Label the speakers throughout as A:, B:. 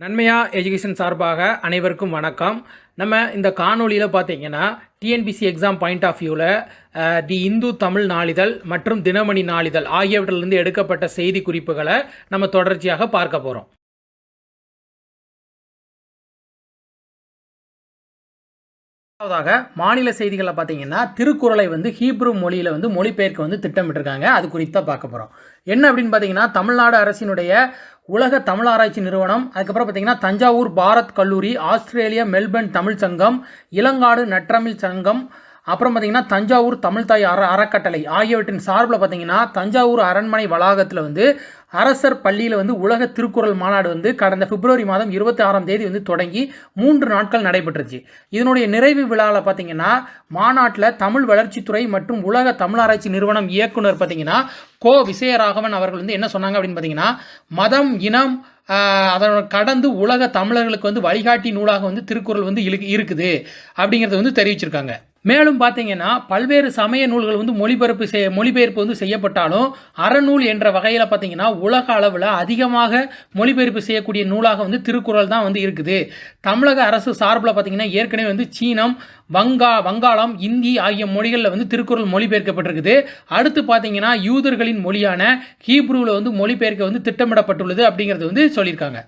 A: நன்மையா எஜுகேஷன் சார்பாக அனைவருக்கும் வணக்கம். நம்ம இந்த காணொலியில் பார்த்தீங்கன்னா டிஎன்பிசி எக்ஸாம் பாயிண்ட் ஆஃப் வியூவில் தி இந்து தமிழ் நாளிதழ் மற்றும் தினமணி நாளிதழ் ஆகியவற்றிலிருந்து எடுக்கப்பட்ட செய்தி குறிப்புகளை நம்ம தொடர்ச்சியாக பார்க்க போகிறோம். முதலாவதாக மாநில செய்திகளில் பார்த்தீங்கன்னா திருக்குறளை ஹீப்ரு மொழியில் மொழிபெயர்க்க திட்டமிட்டிருக்காங்க. அது குறித்து பார்க்க போகிறோம். என்ன அப்படின்னு பார்த்தீங்கன்னா தமிழ்நாடு அரசினுடைய உலக தமிழ் ஆராய்ச்சி நிறுவனம், அதுக்கப்புறம் பார்த்தீங்கன்னா தஞ்சாவூர் பாரத் கல்லூரி, ஆஸ்திரேலியா மெல்பர்ன் தமிழ் சங்கம், இளங்காடு நற்றமிழ் சங்கம், அப்புறம் பார்த்தீங்கன்னா தஞ்சாவூர் தமிழ்தாய் அறக்கட்டளை ஆகியவற்றின் சார்பில் பார்த்தீங்கன்னா தஞ்சாவூர் அரண்மனை வளாகத்தில் அரசர் பள்ளியில் உலக திருக்குறள் மாநாடு கடந்த பிப்ரவரி மாதம் 26ஆம் தேதி தொடங்கி 3 நாட்கள் நடைபெற்றுச்சு. இதனுடைய நிறைவு விழாவில் பார்த்தீங்கன்னா மாநாட்டில் தமிழ் வளர்ச்சித்துறை மற்றும் உலக தமிழாராய்ச்சி நிறுவனம் இயக்குனர் பார்த்தீங்கன்னா கோ விசயராகவன் அவர்கள் என்ன சொன்னாங்க அப்படின்னு பார்த்தீங்கன்னா மதம் இனம் அதனை கடந்து உலக தமிழர்களுக்கு வழிகாட்டி நூலாக திருக்குறள் இருக்குது அப்படிங்கிறத தெரிவிச்சிருக்காங்க. மேலும் பார்த்தீங்கன்னா பல்வேறு சமய நூல்கள் மொழிபெயர்ப்பு செய்யப்பட்டாலும் அறநூல் என்ற வகையில் பார்த்தீங்கன்னா உலக அளவில் அதிகமாக மொழிபெயர்ப்பு செய்யக்கூடிய நூலாக திருக்குறள் தான் இருக்குது. தமிழக அரசு சார்பில் பார்த்தீங்கன்னா ஏற்கனவே சீனம், வங்காளம், இந்தி ஆகிய மொழிகளில் திருக்குறள் மொழிபெயர்க்கப்பட்டிருக்குது. அடுத்து பார்த்தீங்கன்னா யூதர்களின் மொழியான ஹீப்ருவில் மொழிபெயர்க்க திட்டமிடப்பட்டுள்ளது அப்படிங்கிறது சொல்லியிருக்காங்க.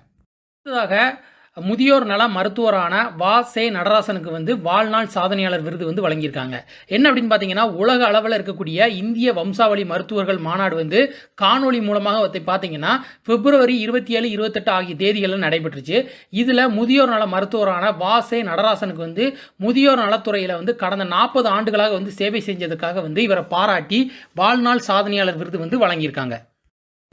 A: அடுத்ததாக முதியோர் நல மருத்துவரான வா.செ. நடராசனுக்கு வாழ்நாள் சாதனையாளர் விருது வழங்கியிருக்காங்க. என்ன அப்படின்னு பார்த்தீங்கன்னா உலக அளவில் இருக்கக்கூடிய இந்திய வம்சாவளி மருத்துவர்கள் மாநாடு காணொலி மூலமாக பார்த்தீங்கன்னா பிப்ரவரி 27, 28 ஆகிய தேதிகளில் நடைபெற்றுச்சு. இதில் முதியோர் நல மருத்துவரான வா.செ. நடராசனுக்கு முதியோர் நலத்துறையில் கடந்த 40 ஆண்டுகளாக சேவை செஞ்சதுக்காக இவரை பாராட்டி வாழ்நாள் சாதனையாளர் விருது வழங்கியிருக்காங்க.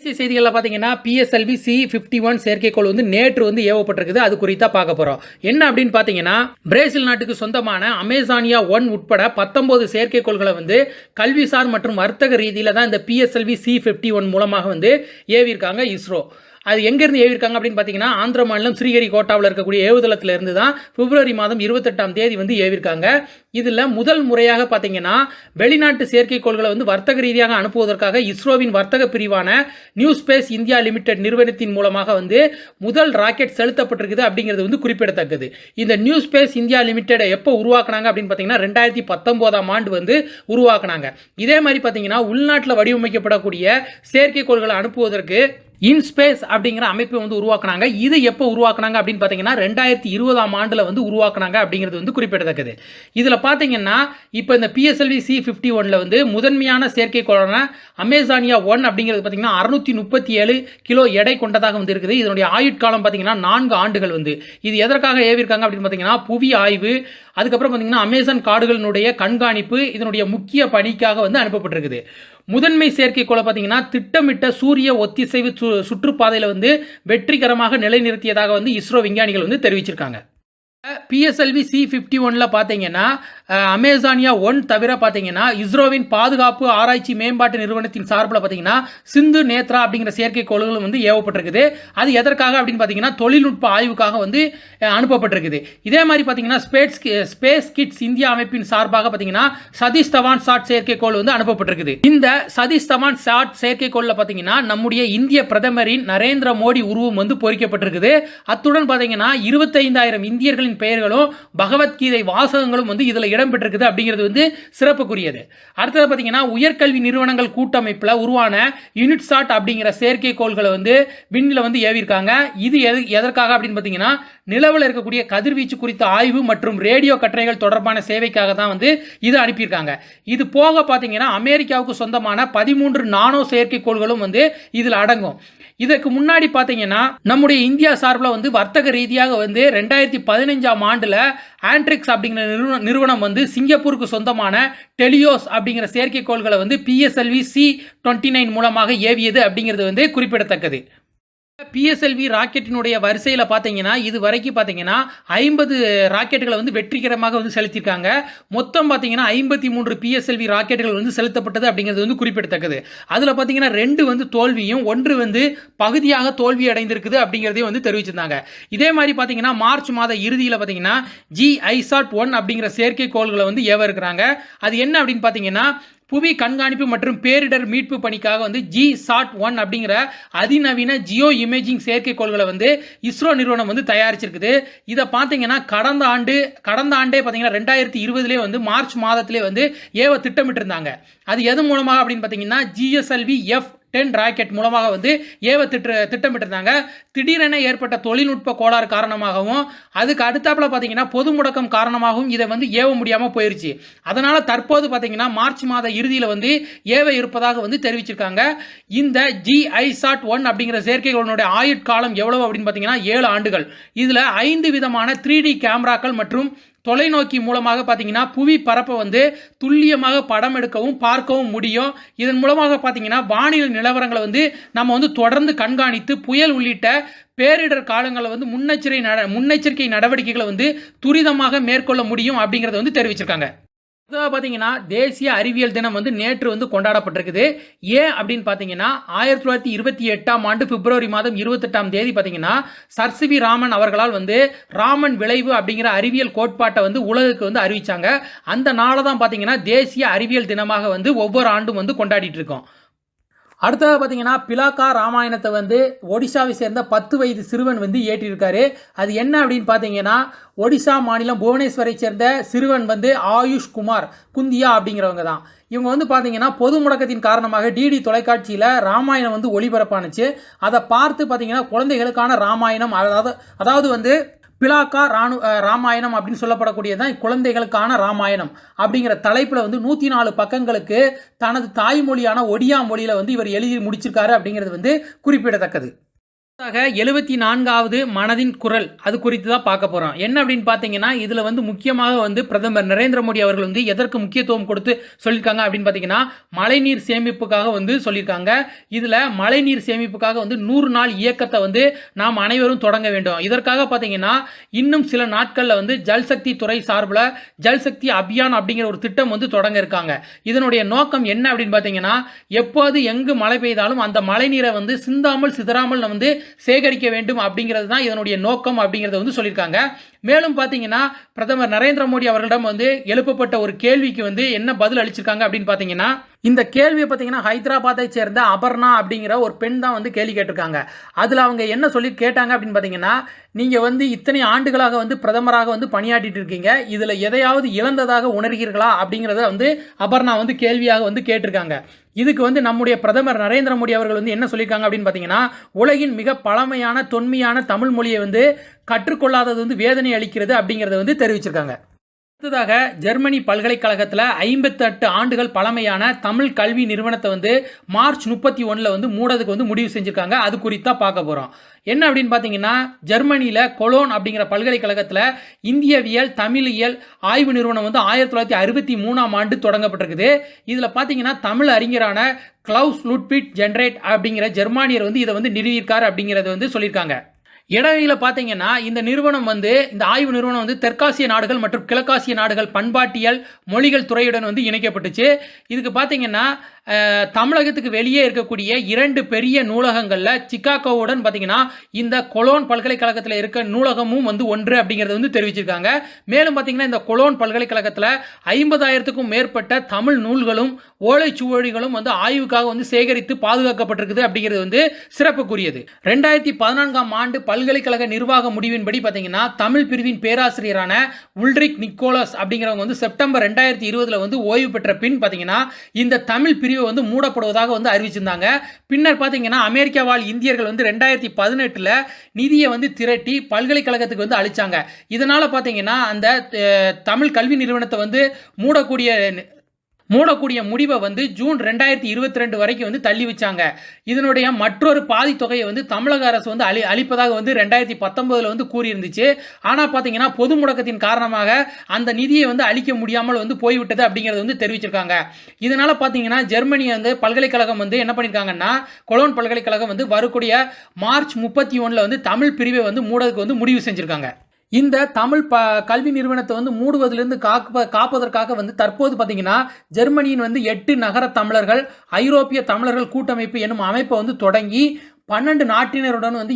A: செய்திகளில் பார்த்தீங்கன்னா PSLV C-51 செயற்கைக்கோள் நேற்று ஏவப்பட்டிருக்குது. அது குறித்தா பார்க்க போகிறோம். என்ன அப்படின்னு பார்த்தீங்கன்னா பிரேசில் நாட்டுக்கு சொந்தமான அமேசானியா 1 உட்பட 19 செயற்கைக்கோள்களை கல்விசார் மற்றும் வர்த்தக ரீதியில் தான் இந்த PSLV C-51 மூலமாக ஏவியிருக்காங்க இஸ்ரோ. அது எங்கேருந்து ஏவிருக்காங்க அப்படின்னு பார்த்தீங்கன்னா ஆந்திர மாநிலம் ஸ்ரீஹரிகோட்டாவில் இருக்கக்கூடிய ஏவுதளத்தில் இருந்து தான் பிப்ரவரி மாதம் 28ஆம் தேதி ஏவிருக்காங்க. இதில் முதல் முறையாக பார்த்தீங்கன்னா வெளிநாட்டு செயற்கைக்கோள்களை வர்த்தக ரீதியாக அனுப்புவதற்காக இஸ்ரோவின் வர்த்தக பிரிவான நியூ ஸ்பேஸ் இந்தியா லிமிடெட் நிறுவனத்தின் மூலமாக முதல் ராக்கெட் செலுத்தப்பட்டிருக்குது அப்படிங்கிறது குறிப்பிடத்தக்கது. இந்த நியூ ஸ்பேஸ் இந்தியா லிமிடெட் எப்போ உருவாக்குனாங்க அப்படின்னு பார்த்தீங்கன்னா 2019ஆம் ஆண்டு உருவாக்குனாங்க. இதே மாதிரி பார்த்தீங்கன்னா உள்நாட்டில் வடிவமைக்கப்படக்கூடிய செயற்கைக்கோள்களை அனுப்புவதற்கு இன்ஸ்பேஸ் அப்படிங்கிற அமைப்பை உருவாக்குனாங்க. இது எப்போ உருவாக்குனாங்க அப்படின்னு பார்த்தீங்கன்னா 2020ஆம் ஆண்டில் உருவாக்குனாங்க அப்படிங்கிறது குறிப்பிடத்தக்கது. இதில் பார்த்தீங்கன்னா இப்போ இந்த PSLV C-51 முதன்மையான செயற்கைக்கோளான அமேசானியா 1 அப்படிங்கிறது பார்த்தீங்கன்னா 637 கிலோ எடை கொண்டதாக இருக்குது. இதனுடைய ஆயுட்காலம் பார்த்தீங்கன்னா 4 ஆண்டுகள். இது எதற்காக ஏவிருக்காங்க அப்படின்னு பார்த்தீங்கன்னா புவி ஆய்வு, அதுக்கப்புறம் பார்த்தீங்கன்னா அமேசான் காடுகளினுடைய கண்காணிப்பு இதனுடைய முக்கிய பணிக்காக அனுப்பப்பட்டிருக்குது. முதன்மை செயற்கைக்கோளை பார்த்தீங்கன்னா திட்டமிட்ட சூரிய ஒத்திசைவு சுற்றுப்பாதையில் வெற்றிகரமாக நிலைநிறுத்தியதாக இஸ்ரோ விஞ்ஞானிகள் தெரிவிச்சிருக்காங்க. PSLV C-51 பார்த்தீங்கன்னா அமேசானியா 1 தவிர பார்த்தீங்கன்னா இஸ்ரோவின் பாதுகாப்பு ஆராய்ச்சி மேம்பாட்டு நிறுவனத்தின் சார்பில் பார்த்தீங்கன்னா சிந்து நேத்ரா அப்படிங்கிற செயற்கைக்கோள்களும் ஏவப்பட்டிருக்குது. அது எதற்காக அப்படின்னு பார்த்தீங்கன்னா தொழில்நுட்ப ஆய்வுக்காக அனுப்பப்பட்டிருக்குது. இதே மாதிரி பார்த்தீங்கன்னா ஸ்பேஸ் கிட்ஸ் இந்தியா அமைப்பின் சார்பாக பார்த்தீங்கன்னா சதீஷ் தவான் சாட் செயற்கைக்கோள் அனுப்பப்பட்டிருக்குது. இந்த சதீஷ் தவான் சாட் செயற்கைக்கோளில் பார்த்தீங்கன்னா நம்முடைய இந்திய பிரதமரின் நரேந்திர மோடி உருவம் பொறிக்கப்பட்டிருக்குது. அத்துடன் பார்த்தீங்கன்னா 25,000 இந்தியர்களின் பெயர்களும் பகவத்கீதை வாசகங்களும் இதில் இடம்பெற்றிருக்குது அப்படிங்கிறது சிறப்புக்குரியது. அடுத்தது பார்த்தீங்கன்னா உயர்கல்வி நிறுவனங்கள் கூட்டமைப்பில் உருவான யூனிட்சாட் அப்படிங்கிற செயற்கைக்கோள்களை விண்ணில் ஏவிருக்காங்க. இது எதற்காக அப்படின்னு பார்த்தீங்கன்னா நிலவில் இருக்கக்கூடிய கதிர்வீச்சு குறித்த ஆய்வு மற்றும் ரேடியோ கற்றைகள் தொடர்பான சேவைக்காக தான் இது அனுப்பியிருக்காங்க. இது போக பார்த்தீங்கன்னா அமெரிக்காவுக்கு சொந்தமான 13 நானோ செயற்கைக்கோள்களும் இதில் அடங்கும். இதற்கு முன்னாடி பார்த்தீங்கன்னா நம்முடைய இந்தியா சார்பில் வர்த்தக ரீதியாக 2015ஆம் ஆண்டில் ஆண்ட்ரிக்ஸ் அப்படிங்கிற நிறுவனம் சிங்கப்பூருக்கு சொந்தமான டெலியோஸ் அப்படிங்கிற செயற்கைக்கோள்களை PSLV C-29 மூலமாக ஏவியது அப்படிங்கிறது குறிப்பிடத்தக்கது. PSLV ராக்கெட்டினுடைய வரிசையில் பார்த்தீங்கன்னா இது வரைக்கும் பார்த்தீங்கன்னா 50 ராக்கெட்டுகளை வெற்றிகரமாக செலுத்தியிருக்காங்க. மொத்தம் பார்த்தீங்கன்னா 53 PSLV ராக்கெட்டுகள் செலுத்தப்பட்டது அப்படிங்கிறது குறிப்பிடத்தக்கது. அதில் பார்த்தீங்கன்னா 2 தோல்வியும் 1 பகுதியாக தோல்வி அடைந்திருக்குது அப்படிங்கிறதையும் தெரிவிச்சிருந்தாங்க. இதே மாதிரி பார்த்தீங்கன்னா மார்ச் மாத இறுதியில் பார்த்தீங்கன்னா GISAT-1 அப்படிங்கிற செயற்கைக்கோள்களை ஏவ இருக்கிறாங்க. அது என்ன அப்படின்னு பார்த்தீங்கன்னா புவி கண்காணிப்பு மற்றும் பேரிடர் மீட்பு பணிக்காக வந்து GSAT-1 அப்படிங்கிற அதிநவீன ஜியோ இமேஜிங் செயற்கைக்கோள்களை வந்து இஸ்ரோ நிறுவனம் வந்து தயாரிச்சிருக்குது. இதை பார்த்தீங்கன்னா கடந்த ஆண்டே பார்த்தீங்கன்னா 2020 வந்து மார்ச் மாதத்திலே வந்து ஏவ திட்டமிட்டிருந்தாங்க. அது எது மூலமாக அப்படின்னு பார்த்தீங்கன்னா GSLV F-10 ராக்கெட் மூலமாக வந்து ஏவ திட்டமிட்டிருந்தாங்க. திடீரென ஏற்பட்ட தொழில்நுட்ப கோளாறு காரணமாகவும் அதுக்கு அடுத்தாப்புல பார்த்தீங்கன்னா பொது முடக்கம் காரணமாகவும் இதை வந்து ஏவ முடியாமல் போயிருச்சு. அதனால தற்போது பார்த்தீங்கன்னா மார்ச் மாத இறுதியில் வந்து ஏவ இருப்பதாக வந்து தெரிவிச்சிருக்காங்க. இந்த GISAT-1 அப்படிங்கிற செயற்கைக்கோளினுடைய ஆயுட்காலம் எவ்வளவு அப்படின்னு பார்த்தீங்கன்னா 7 ஆண்டுகள். இதில் 5 விதமான 3D கேமராக்கள் மற்றும் தொலைநோக்கி மூலமாக பார்த்தீங்கன்னா புவி பரப்பை வந்து துல்லியமாக படம் எடுக்கவும் பார்க்கவும் முடியும். இதன் மூலமாக பார்த்தீங்கன்னா வானிலை நிலவரங்களை வந்து நம்ம வந்து தொடர்ந்து கண்காணித்து புயல் உள்ளிட்ட பேரிடர் காலங்களில் வந்து முன்னெச்சரிக்கை நடவடிக்கைகளை வந்து துரிதமாக மேற்கொள்ள முடியும் அப்படிங்கிறத வந்து தெரிவிச்சிருக்காங்க. அதாவது பார்த்தீங்கன்னா தேசிய அறிவியல் தினம் வந்து நேற்று வந்து கொண்டாடப்பட்டிருக்குது. ஏன் அப்படின்னு பார்த்தீங்கன்னா 1928ஆம் ஆண்டு பிப்ரவரி மாதம் 28ஆம் தேதி பார்த்தீங்கன்னா சர் சி வி ராமன் அவர்களால் வந்து ராமன் விளைவு அப்படிங்கிற அறிவியல் கோட்பாட்டை வந்து உலகுக்கு வந்து அறிவிச்சாங்க. அந்த நாளை தான் பார்த்தீங்கன்னா தேசிய அறிவியல் தினமாக வந்து ஒவ்வொரு ஆண்டும் வந்து கொண்டாடிட்டு இருக்கோம். அடுத்ததாக பார்த்தீங்கன்னா பிலாக்கா ராமாயணத்தை வந்து ஒடிசாவை சேர்ந்த 10 வயது சிறுவன் வந்து ஏற்றிருக்காரு. அது என்ன அப்படின்னு பார்த்தீங்கன்னா ஒடிசா மாநிலம் புவனேஸ்வரை சேர்ந்த சிறுவன் வந்து ஆயுஷ் குமார் குந்தியா அப்படிங்கிறவங்க தான். இவங்க வந்து பார்த்தீங்கன்னா பொது முடக்கத்தின் காரணமாக டிடி தொலைக்காட்சியில் ராமாயணம் வந்து ஒளிபரப்பானுச்சு. அதை பார்த்து பார்த்தீங்கன்னா குழந்தைகளுக்கான ராமாயணம் அதாவது வந்து பிலாக்கா ராமாயணம் அப்படின்னு சொல்லப்படக்கூடியதான் குழந்தைகளுக்கான ராமாயணம் அப்படிங்கிற தலைப்பில் வந்து 104 பக்கங்களுக்கு தனது தாய்மொழியான ஒடியா மொழியில் வந்து இவர் எழுதி முடிச்சிருக்காரு அப்படிங்கிறது வந்து குறிப்பிடத்தக்கது. 74வது மனதின் குரல் அது குறித்து தான் பார்க்க போகிறோம். என்ன அப்படின்னு பார்த்தீங்கன்னா இதில் வந்து முக்கியமாக வந்து பிரதமர் நரேந்திர மோடி அவர்கள் வந்து எதற்கு முக்கியத்துவம் கொடுத்து சொல்லியிருக்காங்க அப்படின்னு பார்த்தீங்கன்னா மழைநீர் சேமிப்புக்காக வந்து சொல்லியிருக்காங்க. இதில் மழைநீர் சேமிப்புக்காக வந்து 100 நாள் இயக்கத்தை வந்து நாம் அனைவரும் தொடங்க வேண்டும். இதற்காக பார்த்தீங்கன்னா இன்னும் சில நாட்களில் வந்து ஜல்சக்தி துறை சார்பில் ஜல்சக்தி அபியான் அப்படிங்கிற ஒரு திட்டம் வந்து தொடங்க இருக்காங்க. இதனுடைய நோக்கம் என்ன அப்படின்னு பார்த்தீங்கன்னா எப்போது எங்கு மழை பெய்தாலும் அந்த மழை நீரை வந்து சிந்தாமல் சிதறாமல் வந்து சேகரிக்க வேண்டும் அப்படிங்கிறது தான் இதனுடைய நோக்கம் அப்படிங்கிறத வந்து சொல்லியிருக்காங்க. மேலும் பார்த்தீங்கன்னா பிரதமர் நரேந்திர மோடி அவர்களிடம் வந்து எழுப்பப்பட்ட ஒரு கேள்விக்கு வந்து என்ன பதில் அளிச்சிருக்காங்க அப்படின்னு பார்த்தீங்கன்னா இந்த கேள்வியை பார்த்தீங்கன்னா ஹைதராபாத்தை சேர்ந்த அபர்ணா அப்படிங்கிற ஒரு பெண் தான் வந்து கேள்வி கேட்டிருக்காங்க. அதில் அவங்க என்ன சொல்லி கேட்டாங்க அப்படின்னு பார்த்தீங்கன்னா நீங்கள் வந்து இத்தனை ஆண்டுகளாக வந்து பிரதமராக வந்து பணியாற்றிட்டு இருக்கீங்க, இதில் எதையாவது இழந்ததாக உணர்கிறீர்களா அப்படிங்கிறத வந்து அபர்ணா வந்து கேள்வியாக வந்து கேட்டிருக்காங்க. இதுக்கு வந்து நம்முடைய பிரதமர் நரேந்திர மோடி அவர்கள் வந்து என்ன சொல்லியிருக்காங்க அப்படின்னு பார்த்தீங்கன்னா உலகின் மிக பழமையான தொன்மையான தமிழ் மொழியை வந்து கற்றுக்கொள்ளாதது வந்து வேதனை அளிக்கிறது அப்படிங்கிறத வந்து தெரிவிச்சிருக்காங்க. அடுத்ததாக ஜெர்மனி பல்கலைக்கழகத்தில் 58 ஆண்டுகள் பழமையான தமிழ் கல்வி நிறுவனத்தை வந்து மார்ச் 31 வந்து மூடதுக்கு வந்து முடிவு செஞ்சுருக்காங்க. அது குறித்தா பார்க்க போகிறோம். என்ன அப்படின்னு பார்த்தீங்கன்னா ஜெர்மனியில் கொலோன் அப்படிங்கிற பல்கலைக்கழகத்தில் இந்தியவியல் தமிழியல் ஆய்வு நிறுவனம் வந்து 1963ஆம் ஆண்டு தொடங்கப்பட்டிருக்குது. இதில் பார்த்தீங்கன்னா தமிழ் அறிஞரான கிளவுஸ் லுட்விக் ஜென்ரேட் அப்படிங்கிற ஜெர்மானியர் வந்து இதை வந்து நிறுவியிருக்கார் அப்படிங்கிறத வந்து சொல்லியிருக்காங்க. இடையில பார்த்தீங்கன்னா இந்த நிறுவனம் வந்து இந்த ஆய்வு நிறுவனம் வந்து தெற்காசிய நாடுகள் மற்றும் கிழக்காசிய நாடுகள் பண்பாட்டியல் மொழிகள் துறையுடன் வந்து இணைக்கப்பட்டுச்சு. இதுக்கு பார்த்தீங்கன்னா தமிழகத்துக்கு வெளியே இருக்கக்கூடிய 2 பெரிய நூலகங்களில் சிக்காகோவுடன் பார்த்தீங்கன்னா இந்த கொலோன் பல்கலைக்கழகத்தில் இருக்க நூலகமும் வந்து ஒன்று அப்படிங்கிறது வந்து தெரிவிச்சிருக்காங்க. மேலும் பார்த்தீங்கன்னா இந்த கொலோன் பல்கலைக்கழகத்தில் 50,000க்கும் மேற்பட்ட தமிழ் நூல்களும் ஓலைச்சுவடிகளும் வந்து ஆய்வுக்காக வந்து சேகரித்து பாதுகாக்கப்பட்டிருக்குது அப்படிங்கிறது வந்து சிறப்புக்குரியது. 2014ஆம் ஆண்டு பல்கலைக்கழக நிர்வாக முடிவின்படி பார்த்தீங்கன்னா தமிழ் பிரிவின் பேராசிரியரான உல்ரிக் நிக்கோலஸ் அப்படிங்கிறவங்க வந்து செப்டம்பர் 2020 வந்து ஓய்வு பெற்ற பின் பார்த்தீங்கன்னா இந்த தமிழ் பிரிவு வந்து மூடப்படுவதாக வந்து அறிவிச்சிருந்தாங்க. பின்னர் பார்த்தீங்கன்னா அமெரிக்கா வாழ் இந்தியர்கள் வந்து 2018 நிதியை வந்து திரட்டி பல்கலைக்கழகத்துக்கு வந்து அளிச்சாங்க. இதனால பார்த்தீங்கன்னா அந்த தமிழ் கல்வி நிறுவனத்தை வந்து மூடக்கூடிய முடிவை வந்து ஜூன் 2022 வரைக்கும் வந்து தள்ளி வச்சாங்க. இதனுடைய மற்றொரு பாதி தொகையை வந்து தமிழக அரசு வந்து அளிப்பதாக வந்து 2019 வந்து கூறியிருந்துச்சு. ஆனால் பார்த்தீங்கன்னா பொது முடக்கத்தின் காரணமாக அந்த நிதியை வந்து அளிக்க முடியாமல் வந்து போய்விட்டது அப்படிங்கிறது வந்து தெரிவிச்சிருக்காங்க. இதனால பார்த்தீங்கன்னா ஜெர்மனி வந்து பல்கலைக்கழகம் வந்து என்ன பண்ணியிருக்காங்கன்னா கொலோன் பல்கலைக்கழகம் வந்து வரக்கூடிய மார்ச் 31 வந்து தமிழ் பிரிவை வந்து மூடதுக்கு வந்து முடிவு செஞ்சிருக்காங்க. இந்த தமிழ் கல்வி நிறுவனத்தை வந்து மூடுவதிலிருந்து காப்பதற்காக வந்து தற்போது பார்த்தீங்கன்னா ஜெர்மனியின் வந்து 8 நகர தமிழர்கள் ஐரோப்பிய தமிழர்கள் கூட்டமைப்பு என்னும் அமைப்பை வந்து தொடங்கி 12 நாட்டினருடன் வந்து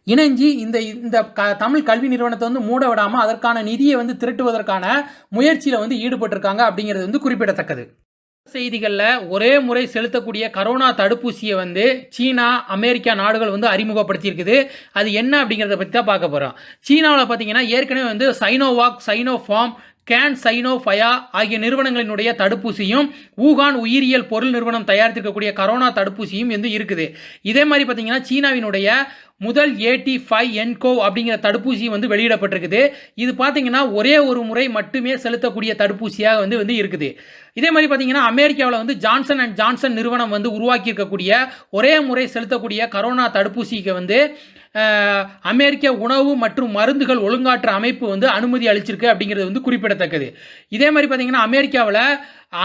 A: இணைஞ்சு இந்த தமிழ் கல்வி நிறுவனத்தை வந்து மூட விடாமல் அதற்கான நிதியை வந்து திரட்டுவதற்கான முயற்சியில் வந்து ஈடுபட்டிருக்காங்க அப்படிங்கிறது வந்து குறிப்பிடத்தக்கது. செய்திகளில் ஒரே முறை செலுத்தக்கூடிய கரோனா தடுப்பூசியை வந்து சீனா, அமெரிக்கா நாடுகள் வந்து அறிமுகப்படுத்தியிருக்குது. அது என்ன அப்படிங்கிறத பற்றி தான் பார்க்க போகிறோம். சீனாவில் பார்த்தீங்கன்னா ஏற்கனவே வந்து சைனோவாக், சைனோஃபார்ம், கேன் சைனோஃபயா ஆகிய நிறுவனங்களினுடைய தடுப்பூசியும், ஊகான் உயிரியல் பொருள் நிறுவனம் தயாரித்திருக்கக்கூடிய கரோனா தடுப்பூசியும் வந்து இருக்குது. இதே மாதிரி பார்த்தீங்கன்னா சீனாவினுடைய முதல் AT5NCoV அப்படிங்கிற தடுப்பூசி வந்து வெளியிடப்பட்டிருக்குது. இது பார்த்தீங்கன்னா ஒரே ஒரு முறை மட்டுமே செலுத்தக்கூடிய தடுப்பூசியாக வந்து இருக்குது. இதே மாதிரி பார்த்தீங்கன்னா அமெரிக்காவில் வந்து ஜான்சன் அண்ட் ஜான்சன் நிறுவனம் வந்து உருவாக்கி இருக்கக்கூடிய ஒரே முறை செலுத்தக்கூடிய கரோனா தடுப்பூசிக்கு வந்து அமெரிக்க உணவு மற்றும் மருந்துகள் ஒழுங்காற்று அமைப்பு வந்து அனுமதி அளிச்சிருக்கு அப்படிங்கிறது வந்து குறிப்பிடத்தக்கது. இதே மாதிரி பார்த்தீங்கன்னா அமெரிக்காவில்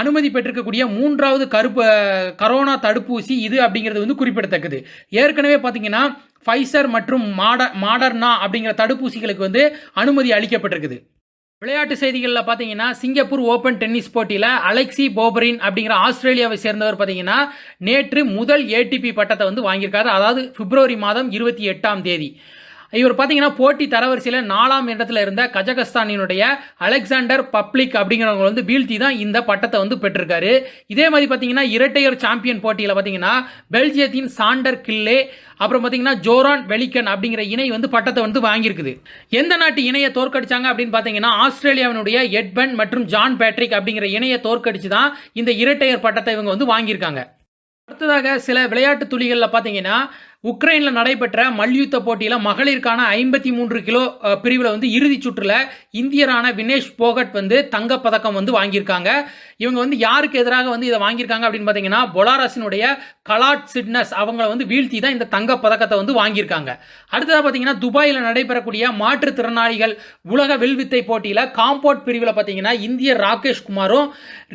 A: அனுமதி பெற்றிருக்கக்கூடிய 3வது கரோனா தடுப்பூசி இது அப்படிங்கிறது வந்து குறிப்பிடத்தக்கது. ஏற்கனவே பார்த்தீங்கன்னா ஃபைசர் மற்றும் மாடர்னா அப்படிங்கிற தடுப்பூசிகளுக்கு வந்து அனுமதி அளிக்கப்பட்டிருக்குது. விளையாட்டு செய்திகளில் பார்த்தீங்கன்னா சிங்கப்பூர் ஓப்பன் டென்னிஸ் போட்டியில் அலெக்சி போபரின் அப்படிங்கிற ஆஸ்திரேலியாவை சேர்ந்தவர் பார்த்தீங்கன்னா நேற்று முதல் ATP பட்டத்தை வந்து வாங்கியிருக்காரு. அதாவது பிப்ரவரி மாதம் 28ஆம் தேதி. இவர் பார்த்தீங்கன்னா போட்டி தரவரிசையில் 4ஆம் இடத்துல இருந்த கஜகஸ்தானினுடைய அலெக்சாண்டர் பப்ளிக் அப்படிங்கிறவங்க வந்து வீழ்த்தி தான் இந்த பட்டத்தை வந்து பெற்றிருக்காரு. இதே மாதிரி பார்த்தீங்கன்னா இரட்டையர் சாம்பியன் போட்டியில் பார்த்தீங்கன்னா பெல்ஜியத்தின் சாண்டர் கில்லே அப்புறம் பார்த்தீங்கன்னா ஜோரான் வெலிக்கன் அப்படிங்கிற இணை வந்து பட்டத்தை வந்து வாங்கியிருக்குது. எந்த நாட்டு இணையை தோற்கடிச்சாங்க அப்படின்னு பார்த்தீங்கன்னா ஆஸ்திரேலியாவினுடைய எட்பன் மற்றும் ஜான் பேட்ரிக் அப்படிங்கிற இணையை தோற்கடிச்சு தான் இந்த இரட்டையர் பட்டத்தை இவங்க வந்து வாங்கியிருக்காங்க. அடுத்ததாக சில விளையாட்டு துளிகளில் பார்த்தீங்கன்னா உக்ரைனில் நடைபெற்ற மல்யுத்த போட்டியில் மகளிருக்கான 53 கிலோ பிரிவில் வந்து இறுதி சுற்றில் இந்தியரான வினேஷ் போகட் வந்து தங்கப்பதக்கம் வந்து வாங்கியிருக்காங்க. இவங்க வந்து யாருக்கு எதிராக வந்து இதை வாங்கியிருக்காங்க அப்படின்னு பார்த்தீங்கன்னா பொலாரஸினுடைய கலாட் சிட்னஸ் அவங்கள வந்து வீழ்த்தி தான் இந்த தங்கப்பதக்கத்தை வந்து வாங்கியிருக்காங்க. அடுத்ததாக பார்த்தீங்கன்னா துபாயில் நடைபெறக்கூடிய மாற்றுத்திறனாளிகள் உலக வில்வித்தை போட்டியில் காம்பவுண்ட் பிரிவில் பார்த்தீங்கன்னா இந்தியர் ராகேஷ் குமாரும்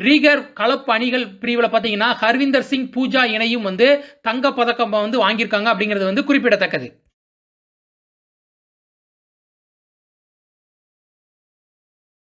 A: ரீகர் கலப்பு அணிகள் பிரிவில் பார்த்தீங்கன்னா ஹர்விந்தர் சிங் பூஜா இணையும் வந்து தங்கப்பதக்கம் வந்து வாங்கியிருக்காங்க அப்படிங்கிறது வந்து குறிப்பிடத்தக்கது.